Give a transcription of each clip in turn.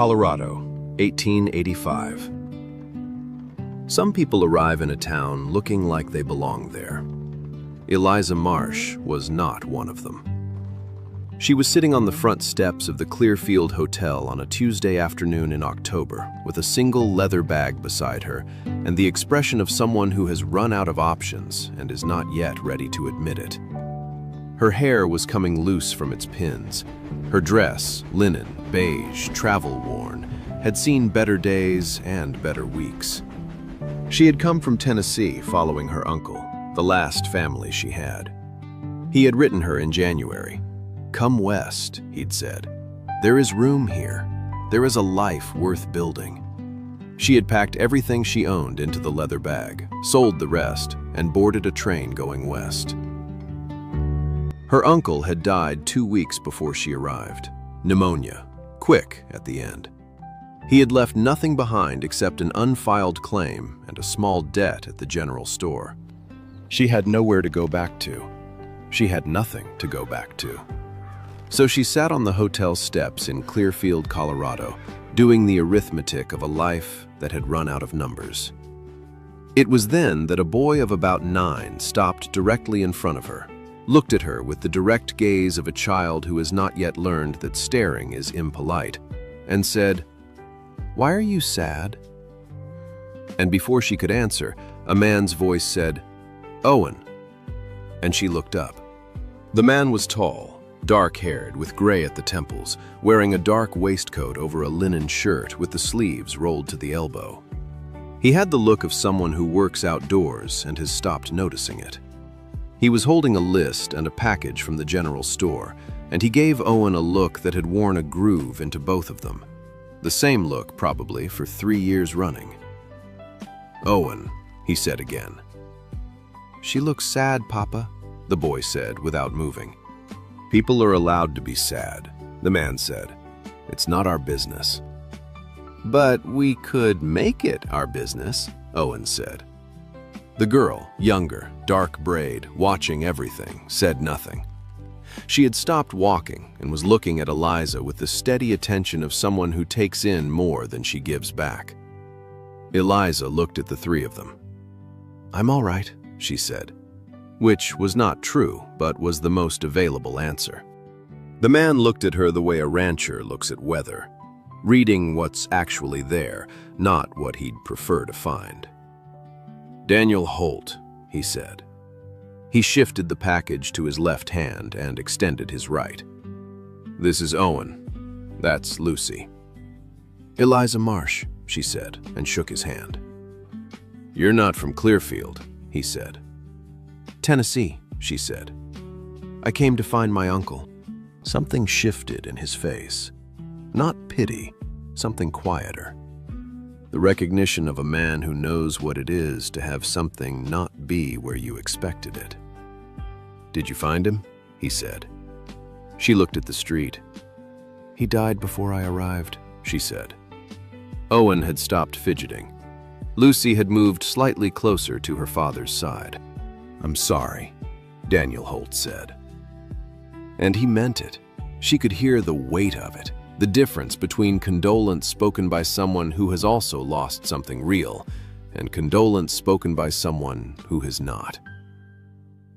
Colorado, 1885. Some people arrive in a town looking like they belong there. Eliza Marsh was not one of them. She was sitting on the front steps of the Clearfield Hotel on a Tuesday afternoon in October with a single leather bag beside her and the expression of someone who has run out of options and is not yet ready to admit it. Her hair was coming loose from its pins. Her dress, linen, beige, travel-worn, had seen better days and better weeks. She had come from Tennessee following her uncle, the last family she had. He had written her in January. "Come west," he'd said. "There is room here. There is a life worth building." She had packed everything she owned into the leather bag, sold the rest, and boarded a train going west. Her uncle had died 2 weeks before she arrived. Pneumonia, quick at the end. He had left nothing behind except an unfiled claim and a small debt at the general store. She had nowhere to go back to. She had nothing to go back to. So she sat on the hotel steps in Clearfield, Colorado, doing the arithmetic of a life that had run out of numbers. It was then that a boy of about 9 stopped directly in front of her, looked at her with the direct gaze of a child who has not yet learned that staring is impolite, and said, "Why are you sad?" And before she could answer, a man's voice said, "Owen," and she looked up. The man was tall, dark-haired, with gray at the temples, wearing a dark waistcoat over a linen shirt with the sleeves rolled to the elbow. He had the look of someone who works outdoors and has stopped noticing it. He was holding a list and a package from the general store, and he gave Owen a look that had worn a groove into both of them. The same look, probably, for 3 years running. "Owen," he said again. "She looks sad, Papa," the boy said without moving. "People are allowed to be sad," the man said. "It's not our business." "But we could make it our business," Owen said. The girl, younger, dark braid, watching everything, said nothing. She had stopped walking and was looking at Eliza with the steady attention of someone who takes in more than she gives back. Eliza looked at the three of them. "I'm all right," she said, which was not true, but was the most available answer. The man looked at her the way a rancher looks at weather, reading what's actually there, not what he'd prefer to find. "Daniel Holt," he said. He shifted the package to his left hand and extended his right. "This is Owen. That's Lucy." "Eliza Marsh," she said, and shook his hand. "You're not from Clearfield," he said. "Tennessee," she said. "I came to find my uncle." Something shifted in his face. Not pity, something quieter. The recognition of a man who knows what it is to have something not be where you expected it. "Did you find him?" he said. She looked at the street. "He died before I arrived," she said. Owen had stopped fidgeting. Lucy had moved slightly closer to her father's side. "I'm sorry," Daniel Holt said. And he meant it. She could hear the weight of it. The difference between condolence spoken by someone who has also lost something real and condolence spoken by someone who has not.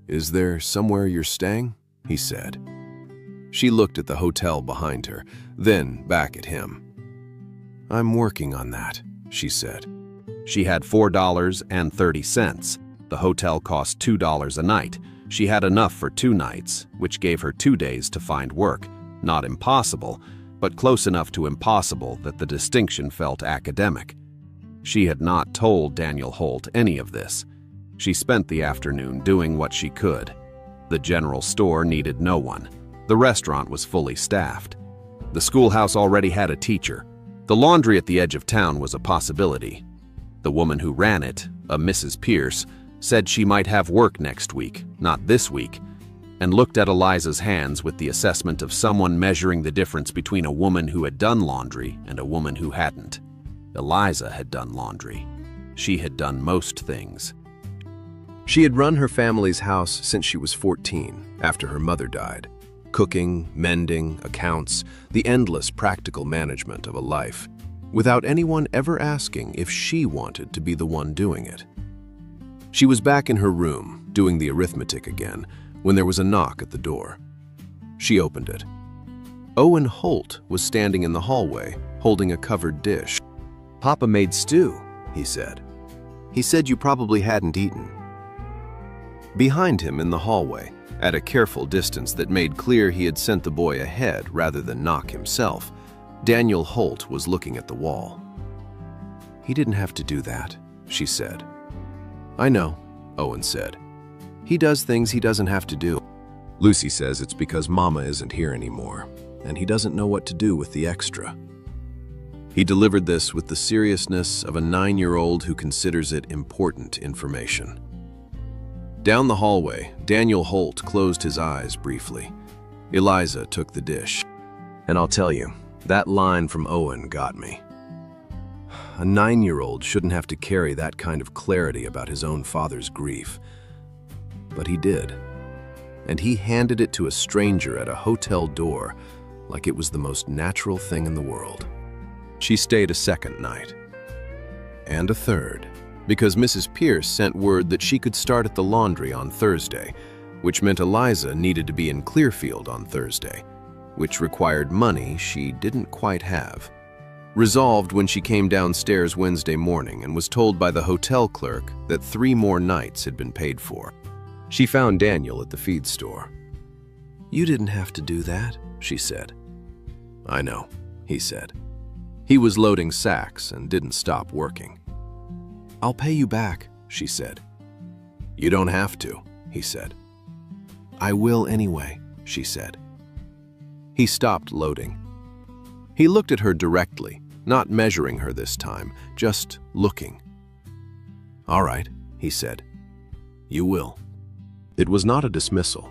"Is there somewhere you're staying?" he said. She looked at the hotel behind her, then back at him. "I'm working on that," she said. She had $4.30. The hotel cost $2 a night. She had enough for 2 nights, which gave her 2 days to find work. Not impossible, but close enough to impossible that the distinction felt academic. She had not told Daniel Holt any of this. She spent the afternoon doing what she could. The general store needed no one. The restaurant was fully staffed. The schoolhouse already had a teacher. The laundry at the edge of town was a possibility. The woman who ran it, a Mrs. Pierce, said she might have work next week, not this week, and looked at Eliza's hands with the assessment of someone measuring the difference between a woman who had done laundry and a woman who hadn't. Eliza had done laundry. She had done most things. She had run her family's house since she was 14, after her mother died. Cooking, mending, accounts, the endless practical management of a life, without anyone ever asking if she wanted to be the one doing it. She was back in her room, doing the arithmetic again, when there was a knock at the door. She opened it. Owen Holt was standing in the hallway, holding a covered dish. "Papa made stew," he said. "He said you probably hadn't eaten." Behind him in the hallway, at a careful distance that made clear he had sent the boy ahead rather than knock himself, Daniel Holt was looking at the wall. "He didn't have to do that," she said. "I know," Owen said. "He does things he doesn't have to do. Lucy says it's because Mama isn't here anymore, and he doesn't know what to do with the extra." He delivered this with the seriousness of a 9-year-old who considers it important information. Down the hallway, Daniel Holt closed his eyes briefly. Eliza took the dish. "And I'll tell you, that line from Owen got me. A 9-year-old shouldn't have to carry that kind of clarity about his own father's grief. But he did. And he handed it to a stranger at a hotel door like it was the most natural thing in the world. She stayed a second night. And a third, because Mrs. Pierce sent word that she could start at the laundry on Thursday, which meant Eliza needed to be in Clearfield on Thursday, which required money she didn't quite have. Resolved when she came downstairs Wednesday morning and was told by the hotel clerk that 3 more nights had been paid for. She found Daniel at the feed store. "You didn't have to do that," she said. "I know," he said. He was loading sacks and didn't stop working. "I'll pay you back," she said. "You don't have to," he said. "I will anyway," she said. He stopped loading. He looked at her directly, not measuring her this time, just looking. "All right," he said. "You will." It was not a dismissal.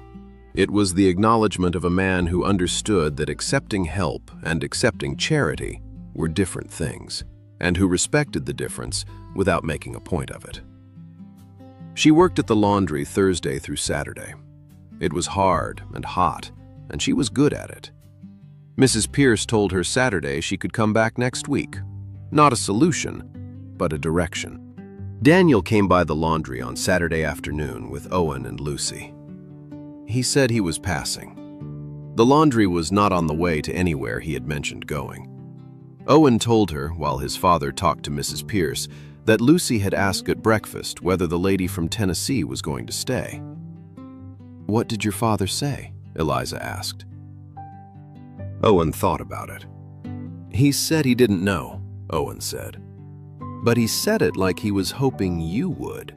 It was the acknowledgement of a man who understood that accepting help and accepting charity were different things, and who respected the difference without making a point of it. She worked at the laundry Thursday through Saturday. It was hard and hot, and she was good at it. Mrs. Pierce told her Saturday she could come back next week. Not a solution, but a direction. Daniel came by the laundry on Saturday afternoon with Owen and Lucy. He said he was passing. The laundry was not on the way to anywhere he had mentioned going. Owen told her, while his father talked to Mrs. Pierce, that Lucy had asked at breakfast whether the lady from Tennessee was going to stay. "What did your father say?" Eliza asked. Owen thought about it. "He said he didn't know," Owen said. "But he said it like he was hoping you would."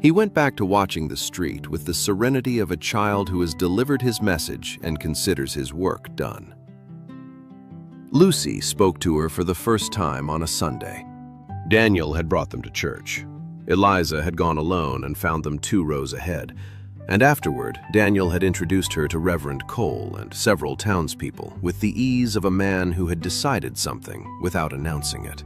He went back to watching the street with the serenity of a child who has delivered his message and considers his work done. Lucy spoke to her for the first time on a Sunday. Daniel had brought them to church. Eliza had gone alone and found them 2 rows ahead. And afterward, Daniel had introduced her to Reverend Cole and several townspeople with the ease of a man who had decided something without announcing it.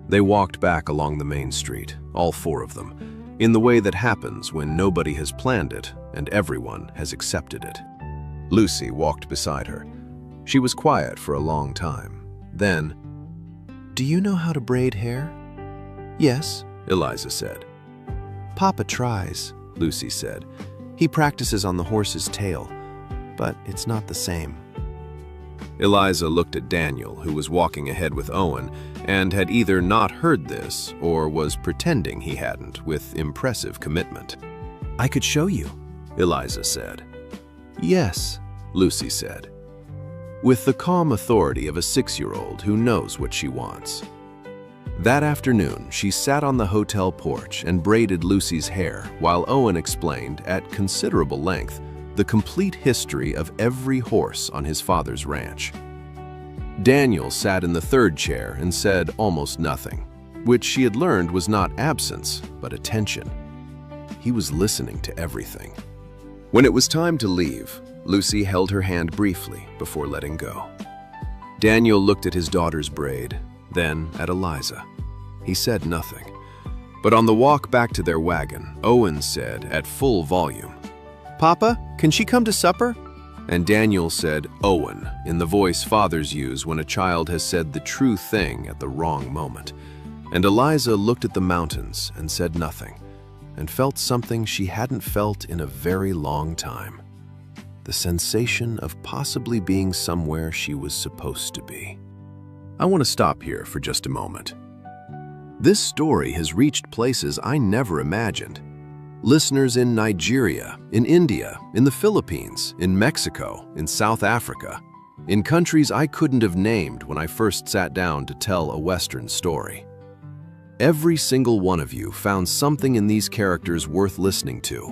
They walked back along the main street, all 4 of them, in the way that happens when nobody has planned it and everyone has accepted it. Lucy walked beside her. She was quiet for a long time. Then, "Do you know how to braid hair?" "Yes," Eliza said. "Papa tries," Lucy said. "He practices on the horse's tail, but it's not the same." Eliza looked at Daniel, who was walking ahead with Owen, and had either not heard this or was pretending he hadn't with impressive commitment. "I could show you," Eliza said. "Yes," Lucy said, with the calm authority of a 6-year-old who knows what she wants. That afternoon, she sat on the hotel porch and braided Lucy's hair while Owen explained, at considerable length, the complete history of every horse on his father's ranch. Daniel sat in the 3rd chair and said almost nothing, which she had learned was not absence, but attention. He was listening to everything. When it was time to leave, Lucy held her hand briefly before letting go. Daniel looked at his daughter's braid, then at Eliza. He said nothing. But on the walk back to their wagon, Owen said at full volume, "Papa, can she come to supper?" And Daniel said, "Owen," in the voice fathers use when a child has said the true thing at the wrong moment. And Eliza looked at the mountains and said nothing, and felt something she hadn't felt in a very long time. The sensation of possibly being somewhere she was supposed to be. I want to stop here for just a moment. This story has reached places I never imagined. Listeners in Nigeria, in India, in the Philippines, in Mexico, in South Africa, in countries I couldn't have named when I first sat down to tell a Western story. Every single one of you found something in these characters worth listening to,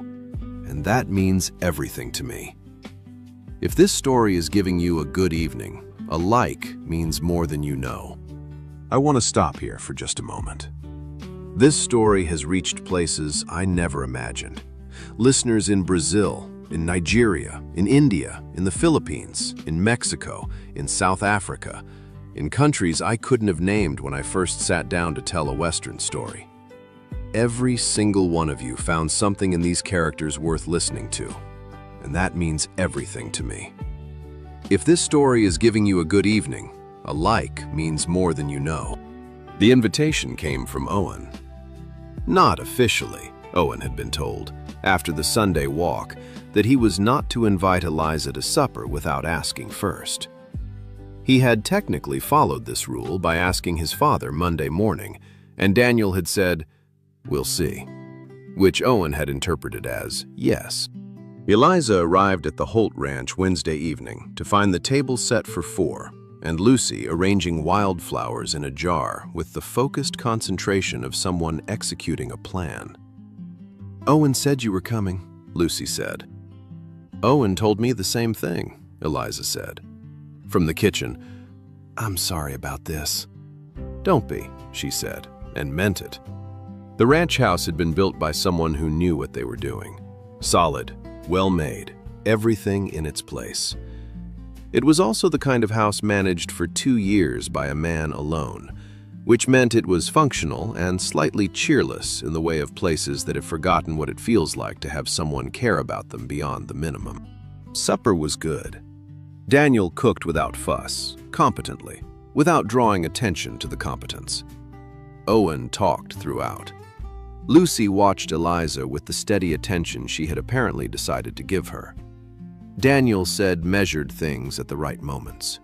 and that means everything to me. If this story is giving you a good evening, a like means more than you know. I want to stop here for just a moment. This story has reached places I never imagined. Listeners in Brazil, in Nigeria, in India, in the Philippines, in Mexico, in South Africa, in countries I couldn't have named when I first sat down to tell a Western story. Every single one of you found something in these characters worth listening to, and that means everything to me. If this story is giving you a good evening, a like means more than you know. The invitation came from Owen. Not officially, Owen had been told, after the Sunday walk, that he was not to invite Eliza to supper without asking first. He had technically followed this rule by asking his father Monday morning, and Daniel had said, "We'll see," which Owen had interpreted as yes. Eliza arrived at the Holt ranch Wednesday evening to find the table set for 4, and Lucy arranging wildflowers in a jar with the focused concentration of someone executing a plan. "Owen said you were coming," Lucy said. "Owen told me the same thing," Eliza said. From the kitchen, "I'm sorry about this." "Don't be," she said, and meant it. The ranch house had been built by someone who knew what they were doing. Solid, well-made, everything in its place. It was also the kind of house managed for 2 years by a man alone, which meant it was functional and slightly cheerless in the way of places that have forgotten what it feels like to have someone care about them beyond the minimum. Supper was good. Daniel cooked without fuss, competently, without drawing attention to the competence. Owen talked throughout. Lucy watched Eliza with the steady attention she had apparently decided to give her. Daniel said measured things at the right moments.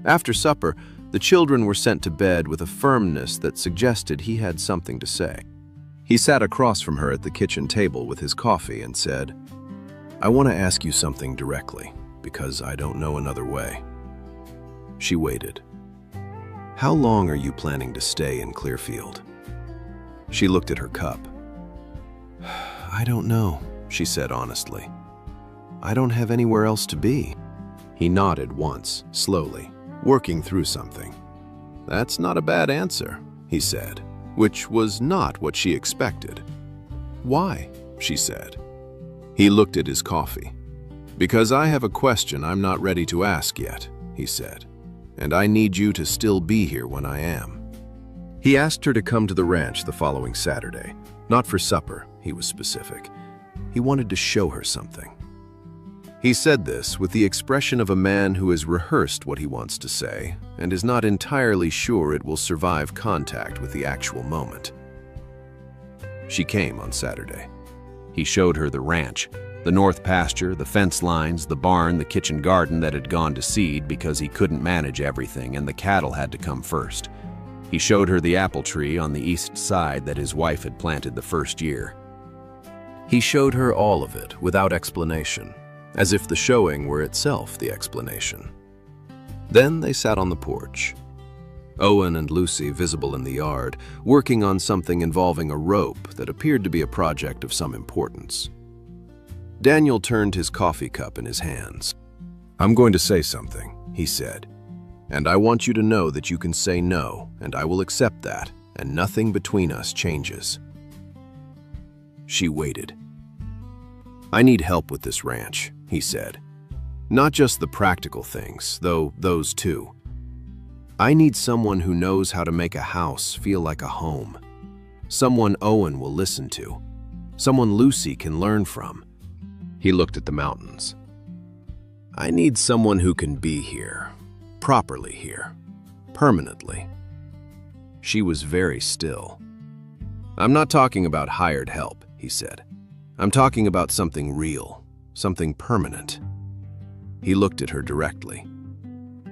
After supper, the children were sent to bed with a firmness that suggested he had something to say. He sat across from her at the kitchen table with his coffee and said, "I want to ask you something directly, because I don't know another way." She waited. "How long are you planning to stay in Clearfield?" She looked at her cup. "I don't know," she said honestly. "I don't have anywhere else to be." He nodded once, slowly, working through something. "That's not a bad answer," he said, which was not what she expected. "Why?" she said. He looked at his coffee. "Because I have a question I'm not ready to ask yet," he said, "and I need you to still be here when I am." He asked her to come to the ranch the following Saturday. Not for supper, he was specific. He wanted to show her something. He said this with the expression of a man who has rehearsed what he wants to say and is not entirely sure it will survive contact with the actual moment. She came on Saturday. He showed her the ranch, the north pasture, the fence lines, the barn, the kitchen garden that had gone to seed because he couldn't manage everything and the cattle had to come first. He showed her the apple tree on the east side that his wife had planted the first year. He showed her all of it without explanation, as if the showing were itself the explanation. Then they sat on the porch. Owen and Lucy visible in the yard, working on something involving a rope that appeared to be a project of some importance. Daniel turned his coffee cup in his hands. "I'm going to say something," he said, "and I want you to know that you can say no, and I will accept that, and nothing between us changes." She waited. "I need help with this ranch," he said. "Not just the practical things, though those too. I need someone who knows how to make a house feel like a home. Someone Owen will listen to. Someone Lucy can learn from." He looked at the mountains. "I need someone who can be here, properly here, permanently." She was very still. "I'm not talking about hired help," he said. "I'm talking about something real, something permanent." He looked at her directly.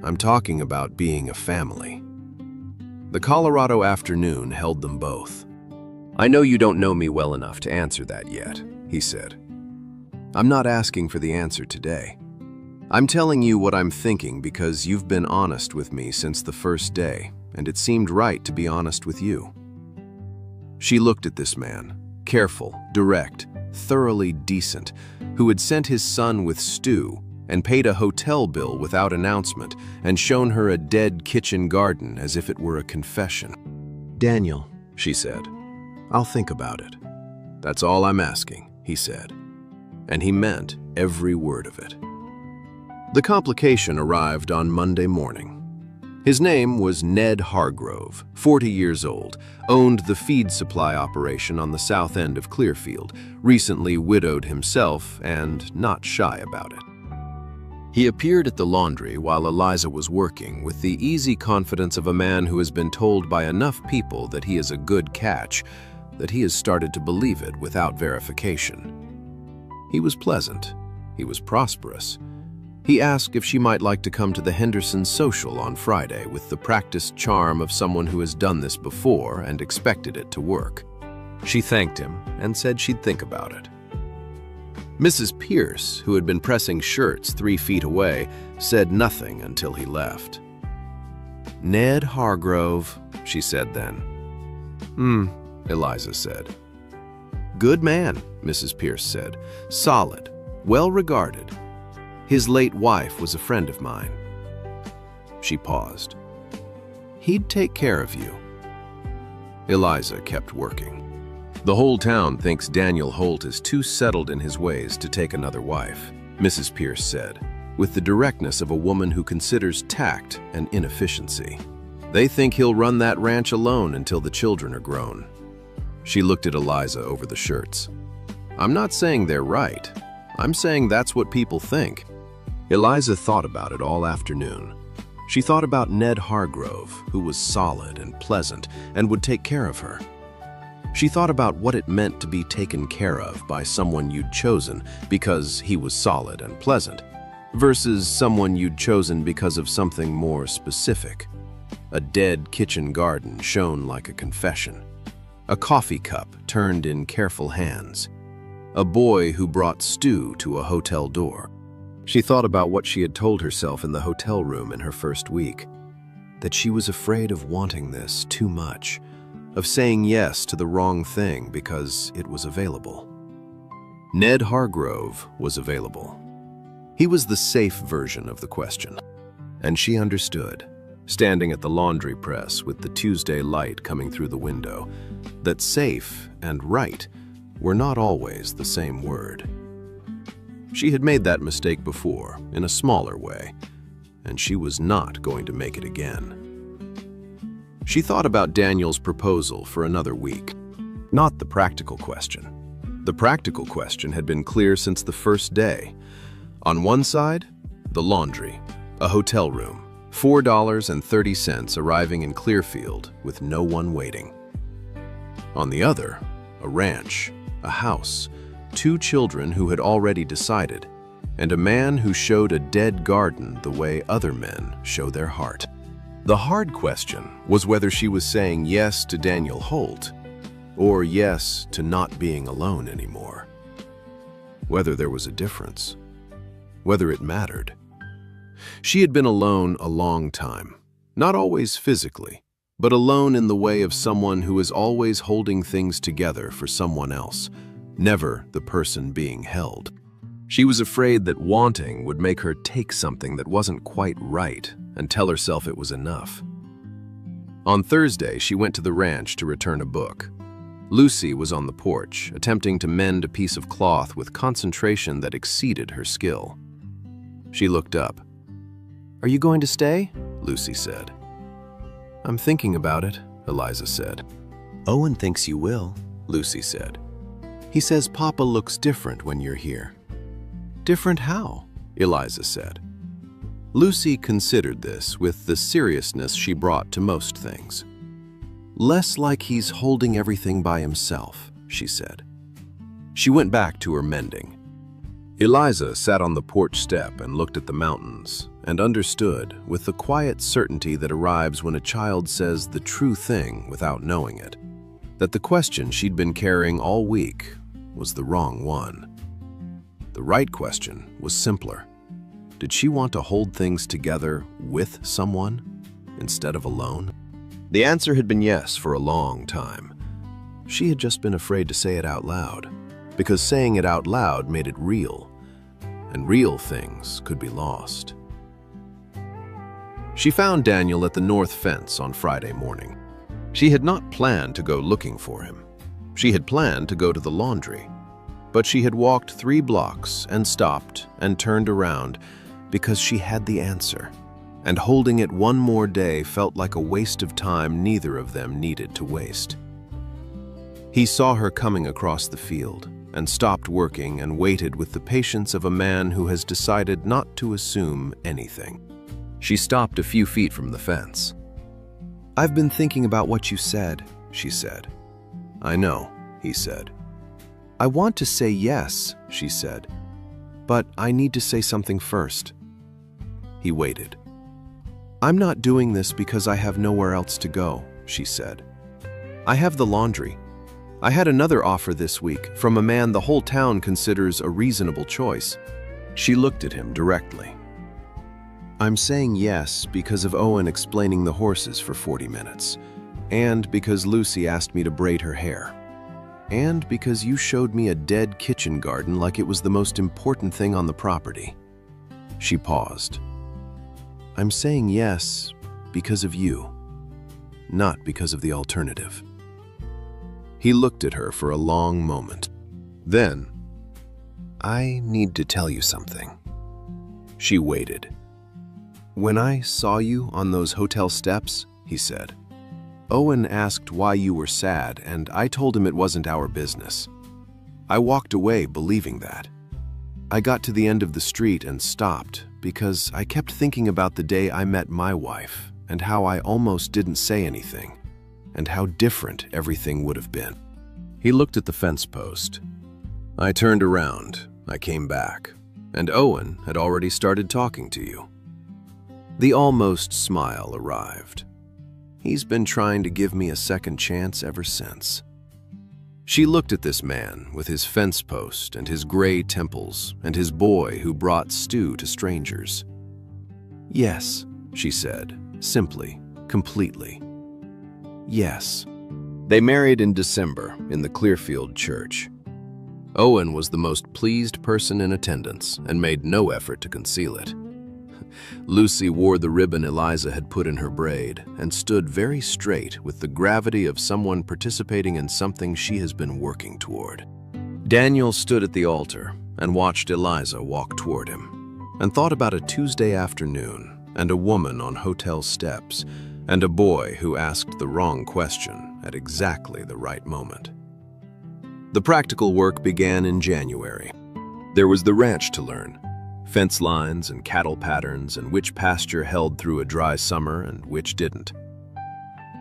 "I'm talking about being a family." The Colorado afternoon held them both. "I know you don't know me well enough to answer that yet," he said. "I'm not asking for the answer today. I'm telling you what I'm thinking because you've been honest with me since the first day, and it seemed right to be honest with you." She looked at this man, careful, direct, thoroughly decent, who had sent his son with stew and paid a hotel bill without announcement and shown her a dead kitchen garden as if it were a confession. "Daniel," she said, "I'll think about it." "That's all I'm asking," he said. And he meant every word of it. The complication arrived on Monday morning. His name was Ned Hargrove, 40 years old, owned the feed supply operation on the south end of Clearfield, recently widowed himself and not shy about it. He appeared at the laundry while Eliza was working with the easy confidence of a man who has been told by enough people that he is a good catch that he has started to believe it without verification. He was pleasant. He was prosperous. He asked if she might like to come to the Henderson social on Friday with the practiced charm of someone who has done this before and expected it to work. She thanked him and said she'd think about it. Mrs. Pierce, who had been pressing shirts 3 feet away, said nothing until he left. "Ned Hargrove," she said then. Eliza said. "Good man," Mrs. Pierce said. "Solid, well-regarded. His late wife was a friend of mine." She paused. "He'd take care of you." Eliza kept working. "The whole town thinks Daniel Holt is too settled in his ways to take another wife," Mrs. Pierce said, with the directness of a woman who considers tact and inefficiency. "They think he'll run that ranch alone until the children are grown." She looked at Eliza over the shirts. "I'm not saying they're right. I'm saying that's what people think." Eliza thought about it all afternoon. She thought about Ned Hargrove, who was solid and pleasant and would take care of her. She thought about what it meant to be taken care of by someone you'd chosen because he was solid and pleasant, versus someone you'd chosen because of something more specific. A dead kitchen garden shown like a confession. A coffee cup turned in careful hands. A boy who brought stew to a hotel door. She thought about what she had told herself in the hotel room in her first week, that she was afraid of wanting this too much, of saying yes to the wrong thing because it was available. Ned Hargrove was available. He was the safe version of the question, and she understood, standing at the laundry press with the Tuesday light coming through the window, that safe and right were not always the same word. She had made that mistake before, in a smaller way, and she was not going to make it again. She thought about Daniel's proposal for another week, not the practical question. The practical question had been clear since the first day. On one side, the laundry, a hotel room, $4.30 arriving in Clearfield with no one waiting. On the other, a ranch, a house, 2 children who had already decided, and a man who showed a dead garden the way other men show their heart. The hard question was whether she was saying yes to Daniel Holt or yes to not being alone anymore. Whether there was a difference, whether it mattered. She had been alone a long time, not always physically, but alone in the way of someone who is always holding things together for someone else, never the person being held. She was afraid that wanting would make her take something that wasn't quite right and tell herself it was enough. On Thursday, she went to the ranch to return a book. Lucy was on the porch, attempting to mend a piece of cloth with concentration that exceeded her skill. She looked up. "Are you going to stay?" Lucy said. "I'm thinking about it," Eliza said. "Owen thinks you will," Lucy said. "He says Papa looks different when you're here." Different how? Eliza said. Lucy considered this with the seriousness she brought to most things. Less like he's holding everything by himself, she said. She went back to her mending. Eliza sat on the porch step and looked at the mountains and understood, with the quiet certainty that arrives when a child says the true thing without knowing it, that the question she'd been carrying all week was the wrong one. The right question was simpler. Did she want to hold things together with someone instead of alone? The answer had been yes for a long time. She had just been afraid to say it out loud, because saying it out loud made it real, and real things could be lost. She found Daniel at the north fence on Friday morning. She had not planned to go looking for him. She had planned to go to the laundry, but she had walked 3 blocks and stopped and turned around because she had the answer, and holding it one more day felt like a waste of time neither of them needed to waste. He saw her coming across the field and stopped working and waited with the patience of a man who has decided not to assume anything. She stopped a few feet from the fence. "I've been thinking about what you said," she said. "I know," he said. "I want to say yes," she said, "but I need to say something first." He waited. "I'm not doing this because I have nowhere else to go," she said. "I have the laundry. I had another offer this week from a man the whole town considers a reasonable choice." She looked at him directly. "I'm saying yes because of Owen explaining the horses for 40 minutes, and because Lucy asked me to braid her hair, and because you showed me a dead kitchen garden like it was the most important thing on the property." She paused. "I'm saying yes because of you, not because of the alternative." He looked at her for a long moment. Then, "I need to tell you something." She waited. "When I saw you on those hotel steps," he said, "Owen asked why you were sad, and I told him it wasn't our business. I walked away believing that. I got to the end of the street and stopped because I kept thinking about the day I met my wife and how I almost didn't say anything and how different everything would have been." He looked at the fence post. "I turned around, I came back, and Owen had already started talking to you." The almost smile arrived. "He's been trying to give me a second chance ever since." She looked at this man with his fence post and his gray temples and his boy who brought stew to strangers. "Yes," she said, simply, completely. "Yes." They married in December in the Clearfield church. Owen was the most pleased person in attendance and made no effort to conceal it. Lucy wore the ribbon Eliza had put in her braid and stood very straight with the gravity of someone participating in something she has been working toward. Daniel stood at the altar and watched Eliza walk toward him and thought about a Tuesday afternoon and a woman on hotel steps and a boy who asked the wrong question at exactly the right moment. The practical work began in January. There was the ranch to learn, fence lines and cattle patterns and which pasture held through a dry summer and which didn't.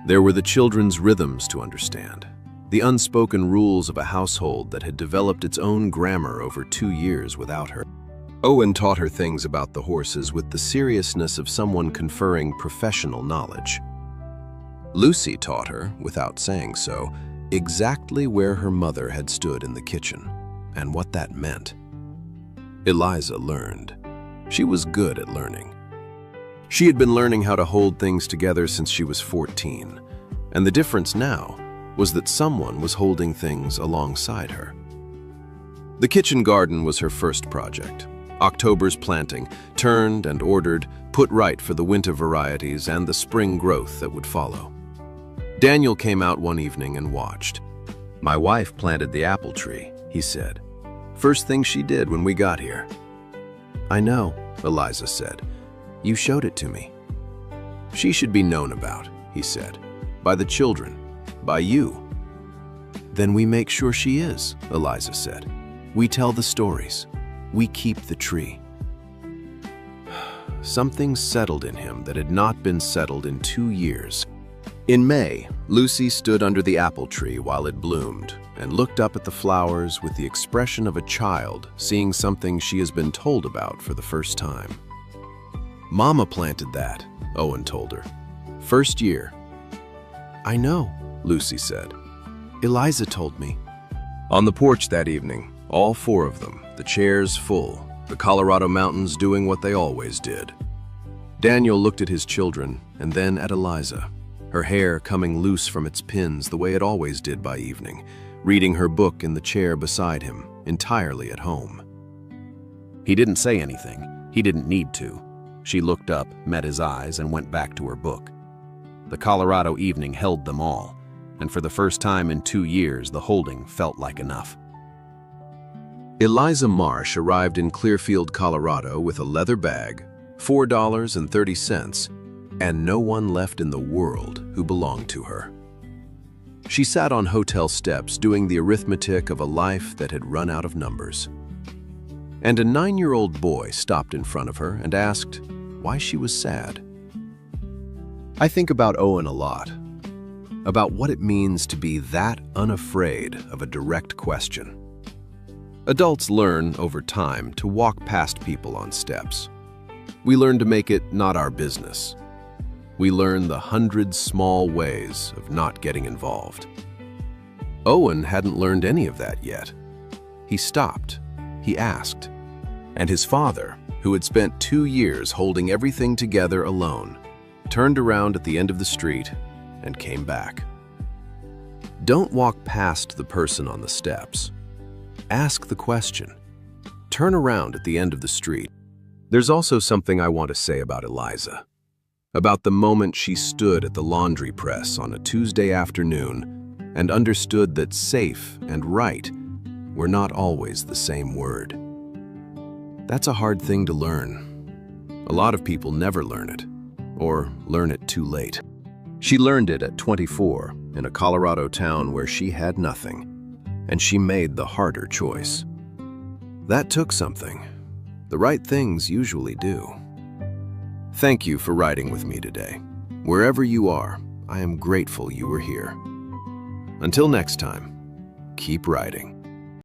There were the children's rhythms to understand, the unspoken rules of a household that had developed its own grammar over 2 years without her. Owen taught her things about the horses with the seriousness of someone conferring professional knowledge. Lucy taught her, without saying so, exactly where her mother had stood in the kitchen and what that meant. Eliza learned. She was good at learning. She had been learning how to hold things together since she was 14, and the difference now was that someone was holding things alongside her. The kitchen garden was her first project. October's planting, turned and ordered, put right for the winter varieties and the spring growth that would follow. Daniel came out one evening and watched. "My wife planted the apple tree," he said. "First thing she did when we got here." "I know," Eliza said. "You showed it to me." "She should be known about," he said. "By the children. By you." "Then we make sure she is," Eliza said. "We tell the stories." We keep the tree. Something settled in him that had not been settled in 2 years. In May, Lucy stood under the apple tree while it bloomed and looked up at the flowers with the expression of a child seeing something she has been told about for the first time. "Mama planted that," Owen told her. "First year." "I know," Lucy said. "Eliza told me." On the porch that evening, all 4 of them, the chairs full, the Colorado mountains doing what they always did. Daniel looked at his children and then at Eliza, her hair coming loose from its pins the way it always did by evening, reading her book in the chair beside him, entirely at home. He didn't say anything. He didn't need to. She looked up, met his eyes, and went back to her book. The Colorado evening held them all, and for the first time in 2 years, the holding felt like enough. Eliza Marsh arrived in Clearfield, Colorado with a leather bag, $4.30, and no one left in the world who belonged to her. She sat on hotel steps doing the arithmetic of a life that had run out of numbers. And a 9-year-old boy stopped in front of her and asked why she was sad. I think about Owen a lot, about what it means to be that unafraid of a direct question. Adults learn over time to walk past people on steps. We learn to make it not our business. We learn the 100 small ways of not getting involved. Owen hadn't learned any of that yet. He stopped. He asked. And his father, who had spent 2 years holding everything together alone, turned around at the end of the street and came back. Don't walk past the person on the steps. Ask the question. Turn around at the end of the street. There's also something I want to say about Eliza. About the moment she stood at the laundry press on a Tuesday afternoon and understood that safe and right were not always the same word. That's a hard thing to learn. A lot of people never learn it, or learn it too late. She learned it at 24 in a Colorado town where she had nothing, and she made the harder choice. That took something. The right things usually do. Thank you for riding with me today. Wherever you are, I am grateful you were here. Until next time, keep riding.